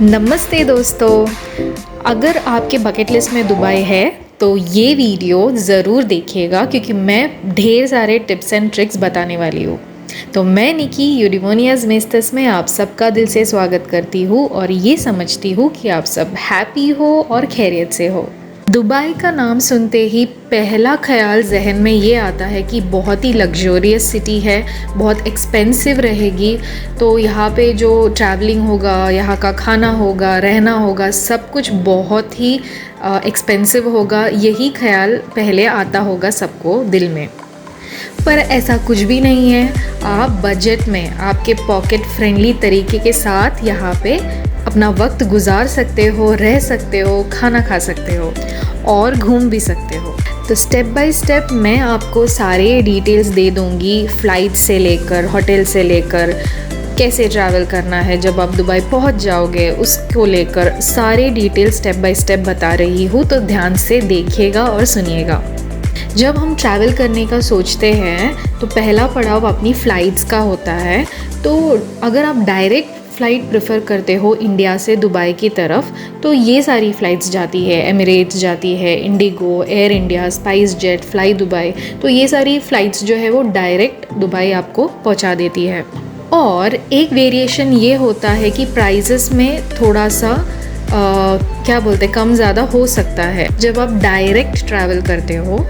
नमस्ते दोस्तों। अगर आपके बकेट लिस्ट में दुबई है तो ये वीडियो ज़रूर देखिएगा क्योंकि मैं ढेर सारे टिप्स एंड ट्रिक्स बताने वाली हूँ। तो मैं निकी यूडिमोनियाज मेस्टस में आप सबका दिल से स्वागत करती हूँ और ये समझती हूँ कि आप सब हैप्पी हो और खैरियत से हो। दुबई का नाम सुनते ही पहला ख्याल जहन में ये आता है कि बहुत ही लग्जरियस सिटी है, बहुत एक्सपेंसिव रहेगी। तो यहाँ पे जो ट्रैवलिंग होगा, यहाँ का खाना होगा, रहना होगा, सब कुछ बहुत ही एक्सपेंसिव होगा। यही ख्याल पहले आता होगा सबको दिल में। पर ऐसा कुछ भी नहीं है। आप बजट में आपके पॉकेट फ्रेंडली तरीके के साथ यहाँ पे अपना वक्त गुजार सकते हो, रह सकते हो, खाना खा सकते हो और घूम भी सकते हो। तो स्टेप बाय स्टेप मैं आपको सारे डिटेल्स दे दूँगी, फ़्लाइट से लेकर, होटल से लेकर, कैसे ट्रैवल करना है जब आप दुबई पहुंच जाओगे, उसको लेकर सारे डिटेल्स स्टेप बाय स्टेप बता रही हूँ। तो ध्यान से देखिएगा और सुनिएगा। जब हम ट्रैवल करने का सोचते हैं तो पहला पड़ाव अपनी फ़्लाइट्स का होता है। तो अगर आप डायरेक्ट फ़्लाइट प्रेफर करते हो इंडिया से दुबई की तरफ, तो ये सारी फ़्लाइट्स जाती है। एमिरेट्स जाती है, Indigo, air India, spice jet, fly Dubai. तो ये सारी फ़्लाइट्स जो है वो डायरेक्ट दुबई आपको पहुंचा देती है। और एक वेरिएशन ये होता है कि प्राइसेस में थोड़ा सा क्या बोलते कम ज़्यादा हो सकता है जब आप डायरेक्ट ट्रैवल करते हो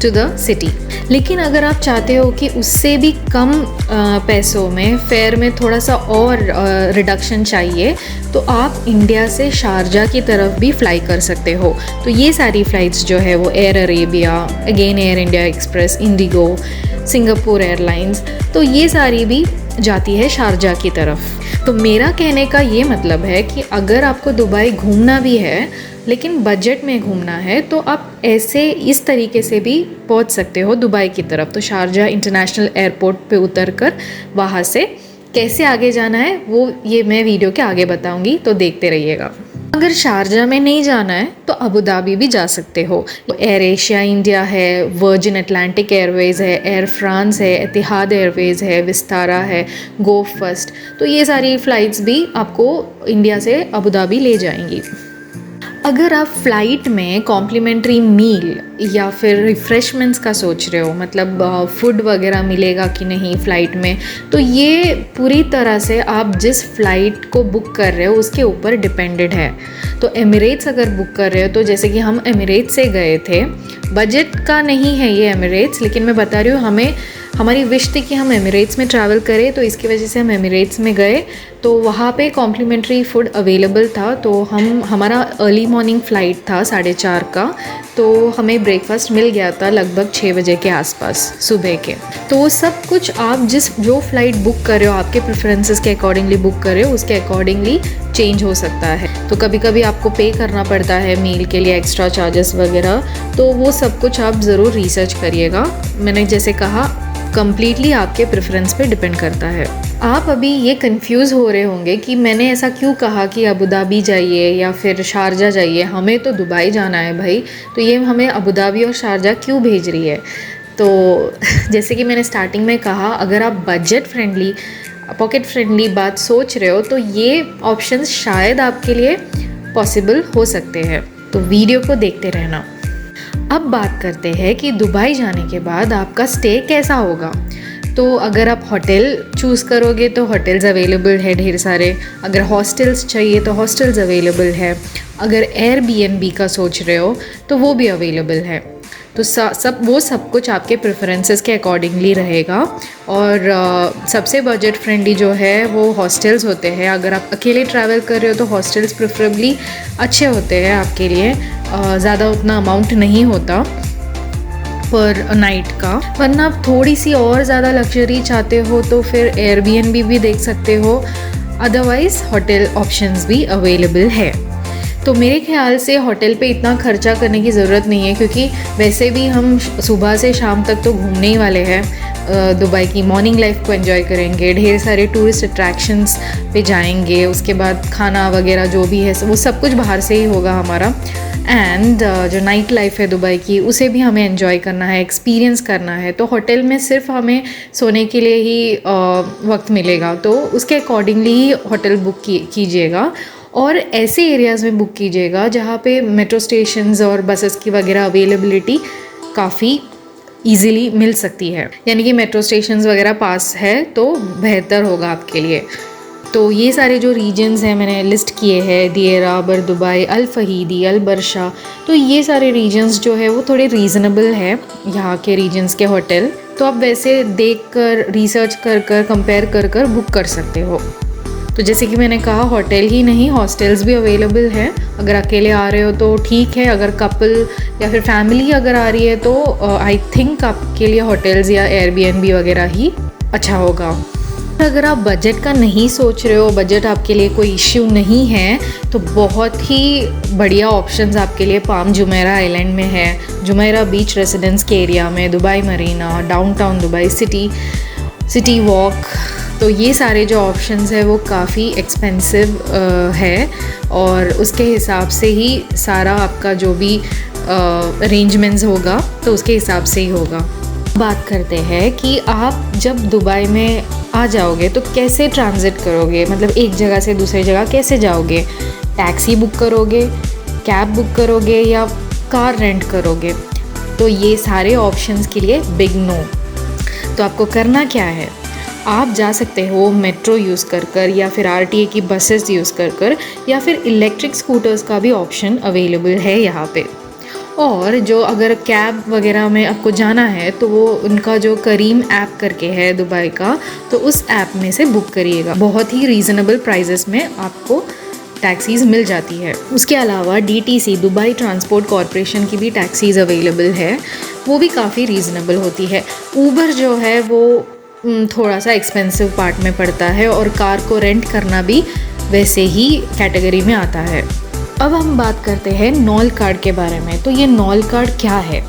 टू द सिटी। लेकिन अगर आप चाहते हो कि उससे भी कम पैसों में, फेयर में थोड़ा सा और रिडक्शन चाहिए, तो आप इंडिया से शारजा की तरफ भी फ़्लाई कर सकते हो। तो ये सारी फ़्लाइट्स जो है वो air Arabia, again air India express, Indigo, Singapore airlines, तो ये सारी भी जाती है शारजा की तरफ। तो मेरा कहने का ये मतलब है कि अगर आपको दुबई घूमना भी है लेकिन बजट में घूमना है, तो आप ऐसे इस तरीके से भी पहुंच सकते हो दुबई की तरफ। तो शारजा इंटरनेशनल एयरपोर्ट पे उतरकर वहाँ से कैसे आगे जाना है वो ये मैं वीडियो के आगे बताऊंगी, तो देखते रहिएगा। अगर शारजा में नहीं जाना है तो अबू धाबी भी जा सकते हो। तो एयर एशिया इंडिया है, वर्जिन अटलांटिक एयरवेज़ है, एयर फ्रांस है, एतिहाद एयरवेज़ है, विस्तारा है, गो फर्स्ट। तो ये सारी फ़्लाइट्स भी आपको इंडिया से अबू धाबी ले जाएंगी। अगर आप फ़्लाइट में कॉम्प्लीमेंट्री मील या फिर रिफ़्रेशमेंट्स का सोच रहे हो, मतलब फ़ूड वगैरह मिलेगा कि नहीं फ़्लाइट में, तो ये पूरी तरह से आप जिस फ़्लाइट को बुक कर रहे हो उसके ऊपर डिपेंडेड है। तो एमिरेट्स अगर बुक कर रहे हो, तो जैसे कि हम एमिरेट्स से गए थे, बजट का नहीं है ये एमिरेट्स, लेकिन मैं बता रही हूँ हमारी विश थी कि हम एमिरेट्स में ट्रैवल करें, तो इसकी वजह से हम एमिरेट्स में गए। तो वहाँ पे कॉम्प्लीमेंट्री फ़ूड अवेलेबल था। तो हमारा अर्ली मॉर्निंग फ़्लाइट था 4:30 का, तो हमें ब्रेकफास्ट मिल गया था लगभग 6 बजे के आसपास सुबह के। तो वो सब कुछ आप जो फ़्लाइट बुक कर रहे हो, आपके प्रेफरेंसेस के अकॉर्डिंगली बुक कर रहे हो, उसके अकॉर्डिंगली चेंज हो सकता है। तो कभी कभी आपको पे करना पड़ता है मील के लिए, एक्स्ट्रा चार्जेस वगैरह। तो वो सब कुछ आप ज़रूर रिसर्च करिएगा। मैंने जैसे कहा, कम्प्लीटली आपके प्रेफरेंस पे डिपेंड करता है। आप अभी ये कंफ्यूज हो रहे होंगे कि मैंने ऐसा क्यों कहा कि अबू धाबी जाइए या फिर शारजा जाइए, हमें तो दुबई जाना है भाई, तो ये हमें अबू धाबी और शारजा क्यों भेज रही है। तो जैसे कि मैंने स्टार्टिंग में कहा, अगर आप बजट फ्रेंडली, पॉकेट फ्रेंडली बात सोच रहे हो, तो ये ऑप्शंस शायद आपके लिए पॉसिबल हो सकते हैं। तो वीडियो को देखते रहना। अब बात करते हैं कि दुबई जाने के बाद आपका स्टे कैसा होगा। तो अगर आप होटल चूज़ करोगे तो होटल्स अवेलेबल है ढेर सारे। अगर हॉस्टल्स चाहिए तो हॉस्टल्स अवेलेबल है। अगर एयरबीएनबी का सोच रहे हो तो वो भी अवेलेबल है। तो सब कुछ आपके प्रेफरेंसेस के अकॉर्डिंगली रहेगा। और सबसे बजट फ्रेंडली जो है वो हॉस्टल्स होते हैं। अगर आप अकेले ट्रैवल कर रहे हो तो हॉस्टल्स प्रेफरेबली अच्छे होते हैं आपके लिए। ज़्यादा उतना अमाउंट नहीं होता पर नाइट का। वरना आप थोड़ी सी और ज़्यादा लग्जरी चाहते हो तो फिर एयरबीएनबी भी देख सकते हो। अदरवाइज़ होटल ऑप्शंस भी अवेलेबल है। तो मेरे ख्याल से होटल पे इतना खर्चा करने की ज़रूरत नहीं है, क्योंकि वैसे भी हम सुबह से शाम तक तो घूमने ही वाले हैं। दुबई की मॉर्निंग लाइफ को एंजॉय करेंगे, ढेर सारे टूरिस्ट अट्रैक्शंस पे जाएंगे, उसके बाद खाना वगैरह जो भी है वो सब कुछ बाहर से ही होगा हमारा। एंड जो नाइट लाइफ है दुबई की, उसे भी हमें एंजॉय करना है, एक्सपीरियंस करना है। तो होटल में सिर्फ हमें सोने के लिए ही वक्त मिलेगा, तो उसके अकॉर्डिंगली ही होटल बुक कीजिएगा। और ऐसे एरियाज़ में बुक कीजिएगा जहाँ पे मेट्रो स्टेशंस और बसेस की वगैरह अवेलेबिलिटी काफ़ी ईज़िली मिल सकती है, यानी कि मेट्रो स्टेशंस वगैरह पास है तो बेहतर होगा आपके लिए। तो ये सारे जो रीजन्स हैं मैंने लिस्ट किए हैं, दिएरा, बरदुबाई, अल फहीदी, अल बरशा, तो ये सारे रीजन्स जो है वो थोड़े रीज़नेबल है यहाँ के रीजन्स के होटल। तो आप वैसे देख कर, रिसर्च कर कंपेयर कर बुक कर सकते हो। तो जैसे कि मैंने कहा, होटल ही नहीं हॉस्टल्स भी अवेलेबल हैं। अगर अकेले आ रहे हो तो ठीक है, अगर कपल या फिर फैमिली अगर आ रही है तो आई थिंक आपके लिए होटल्स या एयरबीएनबी वगैरह ही अच्छा होगा। अगर आप बजट का नहीं सोच रहे हो, बजट आपके लिए कोई इश्यू नहीं है, तो बहुत ही बढ़िया ऑप्शंस आपके लिए पाम जुमेरा आइलैंड में है। जुमेरा बीच रेसिडेंस के एरिया में Dubai Marina, downtown Dubai city walk, तो ये सारे जो ऑप्शंस है वो काफ़ी एक्सपेंसिव है और उसके हिसाब से ही सारा आपका जो भी अरेंजमेंट्स होगा तो उसके हिसाब से ही होगा। बात करते हैं कि आप जब दुबई में आ जाओगे तो कैसे ट्रांजिट करोगे, मतलब एक जगह से दूसरी जगह कैसे जाओगे। टैक्सी बुक करोगे, कैब बुक करोगे या कार रेंट करोगे, तो ये सारे ऑप्शंस के लिए बिग नो। तो आपको करना क्या है, आप जा सकते हो मेट्रो यूज़ कर या फिर आरटीए की बसेस यूज़ कर या फिर इलेक्ट्रिक स्कूटर्स का भी ऑप्शन अवेलेबल है यहाँ पे। और जो अगर कैब वगैरह में आपको जाना है तो वो उनका जो करीम ऐप करके है दुबई का, तो उस ऐप में से बुक करिएगा। बहुत ही रीज़नेबल प्राइजेस में आपको टैक्सीज़ मिल जाती है। उसके अलावा डीटीसी दुबई ट्रांसपोर्ट कॉरपोरेशन की भी टैक्सीज़ अवेलेबल है, वो भी काफ़ी रीज़नेबल होती है। ऊबर जो है वो थोड़ा सा एक्सपेंसिव पार्ट में पड़ता है और कार को रेंट करना भी वैसे ही कैटेगरी में आता है। अब हम बात करते हैं नॉल कार्ड के बारे में। तो ये नॉल कार्ड क्या है,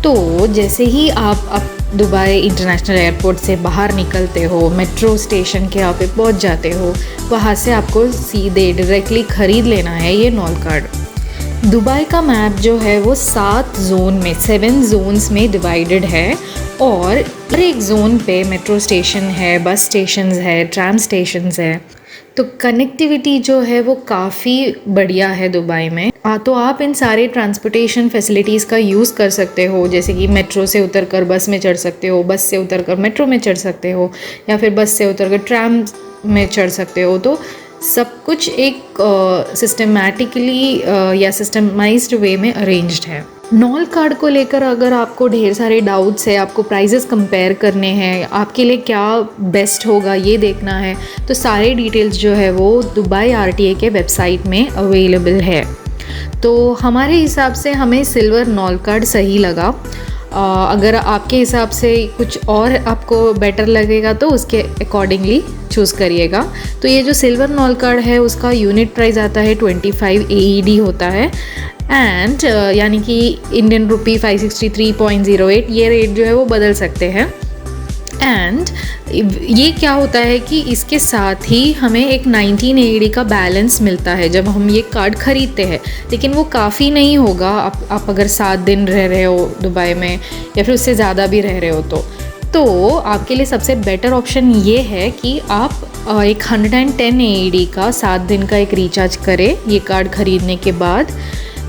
तो जैसे ही आप दुबई इंटरनेशनल एयरपोर्ट से बाहर निकलते हो, मेट्रो स्टेशन के यहाँ पे पहुँच जाते हो, वहाँ से आपको सीधे डायरेक्टली ख़रीद लेना है ये नॉल कार्ड। दुबई का मैप जो है वो 7 जोन्स में डिवाइडेड है और हर एक जोन पे मेट्रो स्टेशन है, बस स्टेशन है, ट्राम स्टेशन है। तो कनेक्टिविटी जो है वो काफ़ी बढ़िया है दुबई में। तो आप इन सारे ट्रांसपोर्टेशन फैसिलिटीज़ का यूज़ कर सकते हो, जैसे कि मेट्रो से उतरकर बस में चढ़ सकते हो, बस से उतरकर मेट्रो में चढ़ सकते हो या फिर बस से उतरकर ट्राम में चढ़ सकते हो। तो सब कुछ एक सिस्टमैटिकली या सिस्टमाइज्ड वे में अरेंज्ड है। नॉल कार्ड को लेकर अगर आपको ढेर सारे डाउट्स है, आपको प्राइजेस कंपेयर करने हैं, आपके लिए क्या बेस्ट होगा ये देखना है, तो सारे डिटेल्स जो है वो दुबई आरटीए के वेबसाइट में अवेलेबल है। तो हमारे हिसाब से हमें सिल्वर नॉल कार्ड सही लगा। अगर आपके हिसाब से कुछ और आपको बेटर लगेगा तो उसके अकॉर्डिंगली चूज़ करिएगा। तो ये जो सिल्वर नॉल कार्ड है उसका यूनिट प्राइस आता है 25 AED होता है एंड यानी कि इंडियन रुपी 563.08, ये रेट जो है वो बदल सकते हैं। एंड ये क्या होता है कि इसके साथ ही हमें एक 19 AED का बैलेंस मिलता है जब हम ये कार्ड ख़रीदते हैं, लेकिन वो काफ़ी नहीं होगा आप अगर 7 दिन रह रहे हो दुबई में या फिर उससे ज़्यादा भी रह रहे हो तो आपके लिए सबसे बेटर ऑप्शन ये है कि आप एक 110 AED का 7 दिन का एक रिचार्ज करें ये कार्ड ख़रीदने के बाद।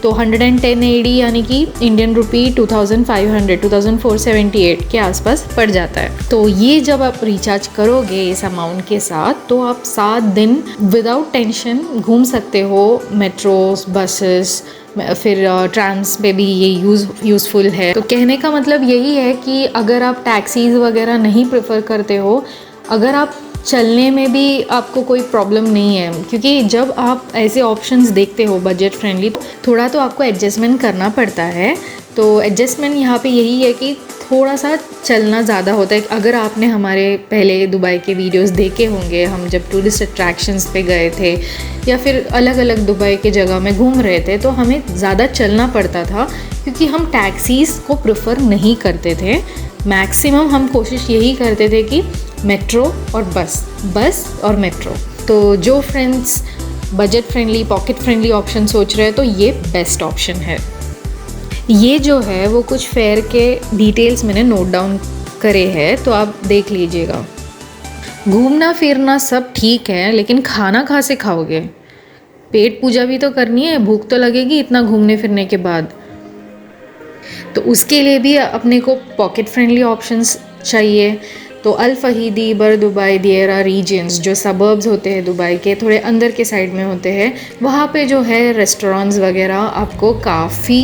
तो 110 AED यानी कि इंडियन रुपी 2478 के आसपास पड़ जाता है। तो ये जब आप रिचार्ज करोगे इस अमाउंट के साथ तो आप 7 दिन विदाउट टेंशन घूम सकते हो। मेट्रोस, बसेस, फिर ट्राम्स पे भी ये यूज़फुल है। तो कहने का मतलब यही है कि अगर आप टैक्सीज़ वगैरह नहीं प्रेफर करते हो, अगर आप चलने में भी आपको कोई प्रॉब्लम नहीं है, क्योंकि जब आप ऐसे ऑप्शंस देखते हो बजट फ्रेंडली थोड़ा तो आपको एडजस्टमेंट करना पड़ता है। तो एडजस्टमेंट यहाँ पे यही है कि थोड़ा सा चलना ज़्यादा होता है। अगर आपने हमारे पहले दुबई के वीडियोस देखे होंगे, हम जब टूरिस्ट अट्रैक्शंस पे गए थे या फिर अलग अलग दुबई के जगह में घूम रहे थे तो हमें ज़्यादा चलना पड़ता था क्योंकि हम टैक्सीज़ को प्रेफर नहीं करते थे। मैक्सिमम हम कोशिश यही करते थे कि मेट्रो और बस और मेट्रो। तो जो friends budget friendly, pocket friendly option सोच रहे हैं तो ये बेस्ट ऑप्शन है। ये जो है वो कुछ फेयर के डिटेल्स मैंने नोट डाउन करे हैं, तो आप देख लीजिएगा। घूमना फिरना सब ठीक है, लेकिन खाना कहाँ से खाओगे? पेट पूजा भी तो करनी है, भूख तो लगेगी इतना घूमने फिरने के बाद। तो उसके लिए भी अपने को पॉकेट फ्रेंडली ऑप्शंस चाहिए। तो अल फहीदी, बर दुबई, दियरा रीजन्स, जो सबर्ब्स होते हैं दुबई के थोड़े अंदर के साइड में होते हैं, वहाँ पे जो है रेस्टोरेंट्स वगैरह आपको काफ़ी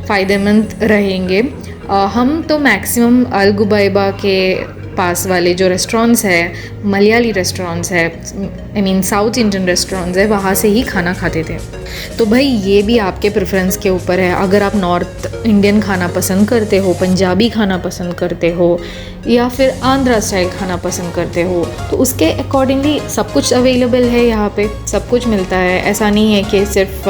फ़ायदेमंद रहेंगे। हम तो मैक्सिमम अल गुबैबा के पास वाले जो रेस्टोरेंट्स है, मलयाली रेस्टोरेंट्स है, I mean south Indian restaurants है, वहाँ से ही खाना खाते थे। तो भाई ये भी आपके प्रेफरेंस के ऊपर है। अगर आप नॉर्थ इंडियन खाना पसंद करते हो, पंजाबी खाना पसंद करते हो, या फिर आंध्रा स्टाइल खाना पसंद करते हो, तो उसके अकॉर्डिंगली सब कुछ अवेलेबल है यहाँ पे, सब कुछ मिलता है। ऐसा नहीं है कि सिर्फ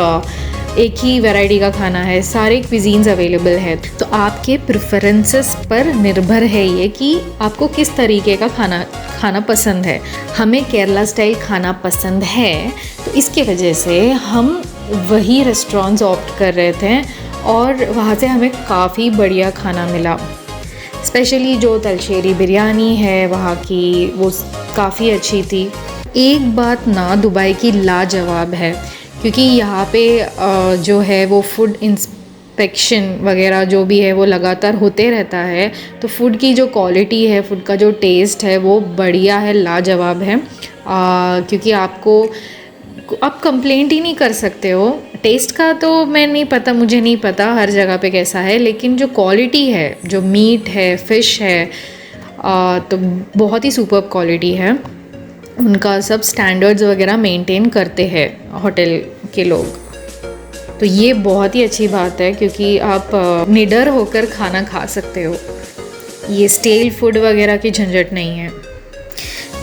एक ही वैरायटी का खाना है, सारे क्विजीन्स अवेलेबल है। तो आपके प्रेफरेंसेस पर निर्भर है ये कि आपको किस तरीके का खाना पसंद है। हमें केरला स्टाइल खाना पसंद है, तो इसकी वजह से हम वही रेस्टोरेंट्स ऑप्ट कर रहे थे और वहाँ से हमें काफ़ी बढ़िया खाना मिला। स्पेशली जो तलशेरी बिरयानी है वहाँ की, वो काफ़ी अच्छी थी। एक बात ना दुबई की लाजवाब है, क्योंकि यहाँ पे जो है वो फूड इंस्पेक्शन वगैरह जो भी है वो लगातार होते रहता है। तो फूड की जो क्वालिटी है, फूड का जो टेस्ट है वो बढ़िया है, लाजवाब है। क्योंकि आप कंप्लेंट ही नहीं कर सकते हो। टेस्ट का तो मैं नहीं पता, मुझे नहीं पता हर जगह पे कैसा है, लेकिन जो क्वालिटी है, जो मीट है, फ़िश है, तो बहुत ही सुपर्ब क्वालिटी है। उनका सब स्टैंडर्ड्स वगैरह मेंटेन करते हैं होटल के लोग। तो ये बहुत ही अच्छी बात है, क्योंकि आप निडर होकर खाना खा सकते हो। ये स्टेल फूड वगैरह की झंझट नहीं है।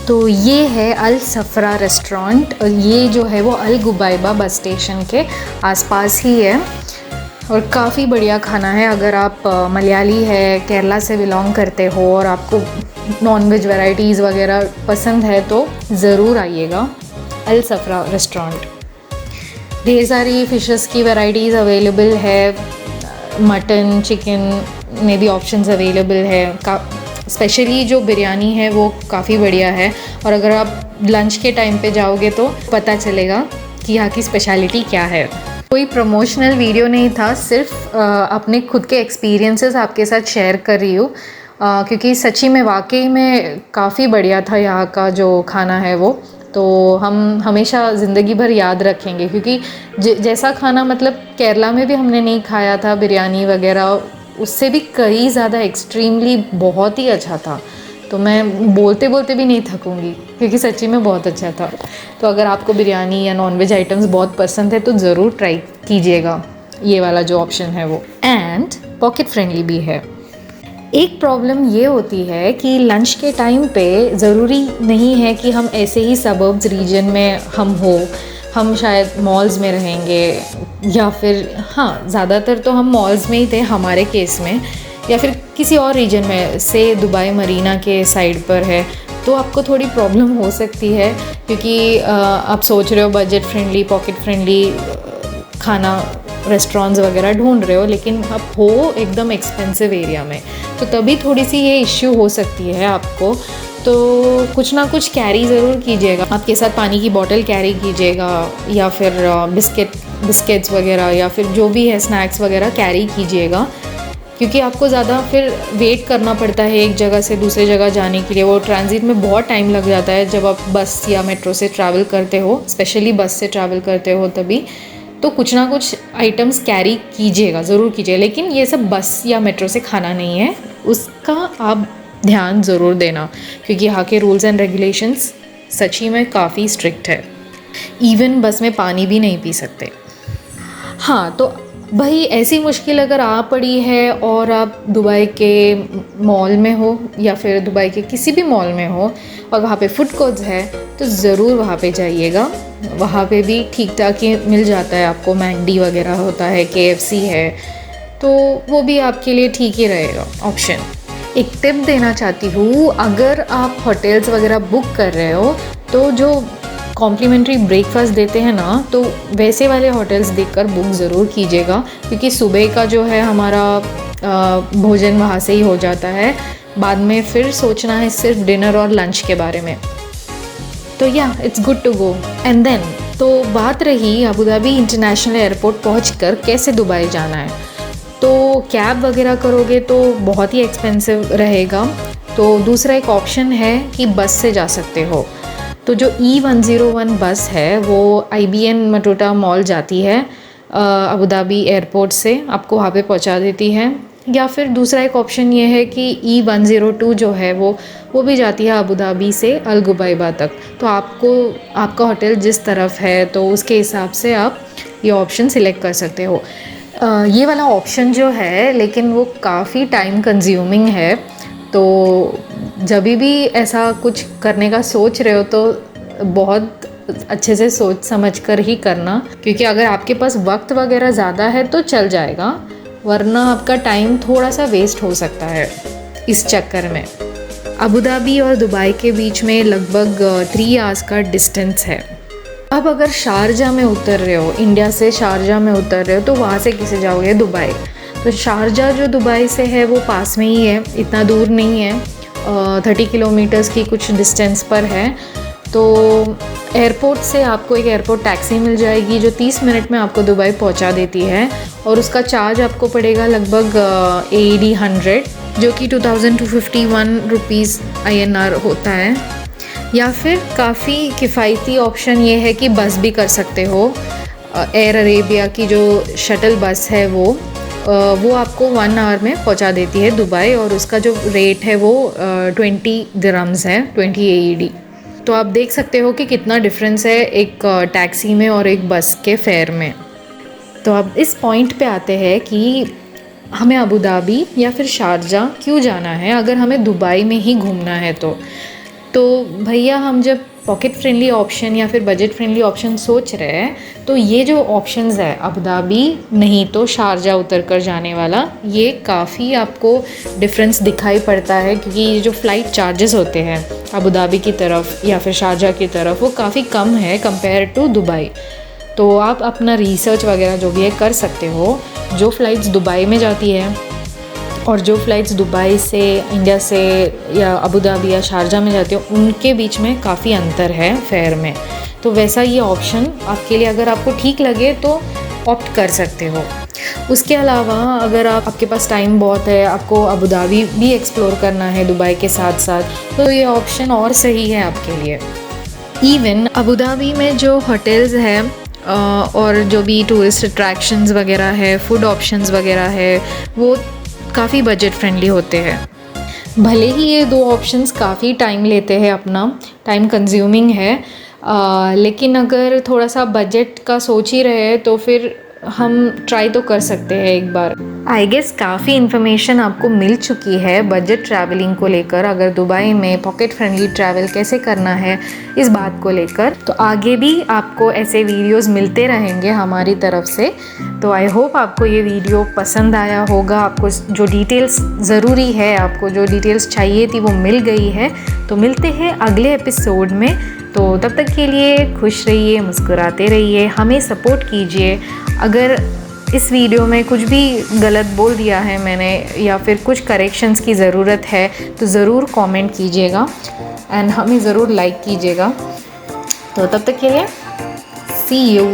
तो ये है अल सफ़रा रेस्टोरेंट, और ये जो है वो अल गुबैबा बस स्टेशन के आसपास ही है और काफ़ी बढ़िया खाना है। अगर आप मलयाली है, केरला से बिलोंग करते हो और आपको नॉनवेज वैराइटीज़ वगैरह पसंद है तो ज़रूर आइएगा अल सफ़रा रेस्टोरेंट। ढेर सारी फ़िशेस की वैराइटीज़ अवेलेबल है, मटन, चिकन में भी ऑप्शंस अवेलेबल है। स्पेशली जो बिरयानी है वो काफ़ी बढ़िया है, और अगर आप लंच के टाइम पे जाओगे तो पता चलेगा कि यहाँ की स्पेशलिटी क्या है। कोई प्रमोशनल वीडियो नहीं था, सिर्फ अपने खुद के एक्सपीरियंसेस आपके साथ शेयर कर रही हूँ, क्योंकि सच्ची में वाकई में काफ़ी बढ़िया था यहाँ का जो खाना है वो। तो हम हमेशा ज़िंदगी भर याद रखेंगे, क्योंकि जैसा खाना मतलब केरला में भी हमने नहीं खाया था, बिरयानी वगैरह, उससे भी कई ज़्यादा एक्सट्रीमली बहुत ही अच्छा था। तो मैं बोलते बोलते भी नहीं थकूँगी, क्योंकि सच्ची में बहुत अच्छा था। तो अगर आपको बिरयानी या नॉनवेज आइटम्स बहुत पसंद है तो ज़रूर ट्राई कीजिएगा ये वाला जो ऑप्शन है वो, एंड पॉकेट फ्रेंडली भी है। एक प्रॉब्लम ये होती है कि लंच के टाइम पे ज़रूरी नहीं है कि हम ऐसे ही सबर्ब्स रीजन में हम शायद मॉल्स में रहेंगे, या फिर हाँ ज़्यादातर तो हम मॉल्स में ही थे हमारे केस में, या फिर किसी और रीजन में से दुबई मरीना के साइड पर है, तो आपको थोड़ी प्रॉब्लम हो सकती है, क्योंकि आप सोच रहे हो बजट फ्रेंडली, पॉकेट फ्रेंडली खाना रेस्टोरेंट्स वगैरह ढूंढ रहे हो, लेकिन आप हो एकदम एक्सपेंसिव एरिया में, तो तभी थोड़ी सी ये इश्यू हो सकती है आपको। तो कुछ ना कुछ कैरी ज़रूर कीजिएगा, आपके साथ पानी की बोतल कैरी कीजिएगा, या फिर बिस्किट्स वगैरह, या फिर जो भी है स्नैक्स वगैरह कैरी कीजिएगा, क्योंकि आपको ज़्यादा फिर वेट करना पड़ता है एक जगह से दूसरी जगह जाने के लिए। वो ट्रांजिट में बहुत टाइम लग जाता है जब आप बस या मेट्रो से ट्रैवल करते हो, स्पेशली बस से ट्रैवल करते हो तभी। तो कुछ ना कुछ आइटम्स कैरी कीजिएगा, ज़रूर कीजिए, लेकिन ये सब बस या मेट्रो से खाना नहीं है, उसका आप ध्यान ज़रूर देना, क्योंकि यहाँ के रूल्स एंड रेगुलेशंस सच्ची में काफ़ी स्ट्रिक्ट है। इवन बस में पानी भी नहीं पी सकते। हाँ, तो भाई ऐसी मुश्किल अगर आ पड़ी है और आप दुबई के मॉल में हो या फिर दुबई के किसी भी मॉल में हो और वहाँ पे फूड कोर्ट्स है, तो ज़रूर वहाँ पे जाइएगा। वहाँ पे भी ठीक ठाक ही मिल जाता है आपको, मैंडी वगैरह होता है, KFC है, तो वो भी आपके लिए ठीक ही रहेगा ऑप्शन। एक टिप देना चाहती हूँ, अगर आप होटल्स वगैरह बुक कर रहे हो तो जो कॉम्प्लीमेंट्री ब्रेकफास्ट देते हैं ना, तो वैसे वाले होटल्स देखकर बुक ज़रूर कीजिएगा, क्योंकि सुबह का जो है हमारा भोजन वहाँ से ही हो जाता है, बाद में फिर सोचना है सिर्फ डिनर और लंच के बारे में। तो yeah it's good to go. And then तो बात रही अबू धाबी इंटरनेशनल एयरपोर्ट पहुंचकर कैसे दुबई जाना है। तो कैब वगैरह करोगे तो बहुत ही एक्सपेंसिव रहेगा। तो दूसरा एक ऑप्शन है कि बस से जा सकते हो। तो जो E101 बस है वो IBN मटोटा मॉल जाती है अबू धाबी एयरपोर्ट से, आपको वहाँ पे पहुँचा देती है। या फिर दूसरा एक ऑप्शन ये है कि E102 जो है वो भी जाती है अबू धाबी से अल गुबैबा तक। तो आपका होटल जिस तरफ है तो उसके हिसाब से आप ये ऑप्शन सिलेक्ट कर सकते हो। ये वाला ऑप्शन जो है लेकिन वो काफ़ी टाइम कंज्यूमिंग है। तो जब भी ऐसा कुछ करने का सोच रहे हो तो बहुत अच्छे से सोच समझ कर ही करना, क्योंकि अगर आपके पास वक्त वगैरह ज़्यादा है तो चल जाएगा, वरना आपका टाइम थोड़ा सा वेस्ट हो सकता है इस चक्कर में। अबू धाबी और दुबई के बीच में लगभग 3 आवर्स का डिस्टेंस है। अब अगर शारजा में उतर रहे हो, इंडिया से शारजा में उतर रहे हो, तो वहाँ से कैसे जाओगे दुबई। तो शारजा जो दुबई से है वो पास में ही है, इतना दूर नहीं है, 30 किलोमीटर्स की कुछ डिस्टेंस पर है। तो एयरपोर्ट से आपको एक एयरपोर्ट टैक्सी मिल जाएगी जो 30 मिनट में आपको दुबई पहुंचा देती है, और उसका चार्ज आपको पड़ेगा लगभग AED 100 जो कि 2251 रुपीज़ INR होता है। या फिर काफ़ी किफ़ायती ऑप्शन ये है कि बस भी कर सकते हो। एयर अरेबिया की जो शटल बस है वो आपको 1 आवर में पहुंचा देती है दुबई, और उसका जो रेट है वो 20 दिरहम्स है, 20 AED। तो आप देख सकते हो कि कितना डिफरेंस है एक टैक्सी में और एक बस के फेयर में। तो अब इस पॉइंट पे आते हैं कि हमें अबू धाबी या फिर शारजा क्यों जाना है अगर हमें दुबई में ही घूमना है। तो भैया हम जब पॉकेट फ्रेंडली ऑप्शन या फिर बजट फ्रेंडली ऑप्शन सोच रहे हैं तो ये जो ऑप्शंस है अबू धाबी नहीं तो शारजा उतर कर जाने वाला, ये काफ़ी आपको डिफरेंस दिखाई पड़ता है, क्योंकि ये जो फ़्लाइट चार्जेस होते हैं अबू धाबी की तरफ या फिर शारजा की तरफ वो काफ़ी कम है कंपेयर टू दुबई। तो आप अपना रिसर्च वगैरह जो भी है कर सकते हो। जो फ़्लाइट्स दुबई में जाती है और जो फ़्लाइट्स दुबई से इंडिया से या अबू धाबी या शारजा में जाती हो उनके बीच में काफ़ी अंतर है फेयर में। तो वैसा ये ऑप्शन आपके लिए अगर आपको ठीक लगे तो ऑप्ट कर सकते हो। उसके अलावा अगर आपके पास टाइम बहुत है, आपको अबू धाबी भी एक्सप्लोर करना है दुबई के साथ साथ, तो ये ऑप्शन और सही है आपके लिए। इवन अबू धाबी में जो होटल्स हैं और जो भी टूरिस्ट अट्रैक्शंस वगैरह है, फूड ऑप्शंस वगैरह है, वो काफ़ी बजट फ्रेंडली होते हैं। भले ही ये दो ऑप्शंस काफ़ी टाइम लेते हैं, अपना टाइम कंज्यूमिंग है, लेकिन अगर थोड़ा सा बजट का सोच ही रहे तो फिर हम ट्राई तो कर सकते हैं एक बार। आई गेस काफ़ी इन्फॉर्मेशन आपको मिल चुकी है बजट ट्रैवलिंग को लेकर, अगर दुबई में पॉकेट फ्रेंडली ट्रैवल कैसे करना है इस बात को लेकर। तो आगे भी आपको ऐसे वीडियोस मिलते रहेंगे हमारी तरफ से। तो आई होप आपको ये वीडियो पसंद आया होगा, आपको जो डिटेल्स ज़रूरी है, आपको जो डिटेल्स चाहिए थी वो मिल गई है। तो मिलते हैं अगले एपिसोड में। तो तब तक के लिए खुश रहिए, मुस्कुराते रहिए, हमें सपोर्ट कीजिए। अगर इस वीडियो में कुछ भी गलत बोल दिया है मैंने या फिर कुछ करेक्शंस की ज़रूरत है तो ज़रूर कमेंट कीजिएगा एंड हमें ज़रूर लाइक कीजिएगा। तो तब तक के लिए सी यू।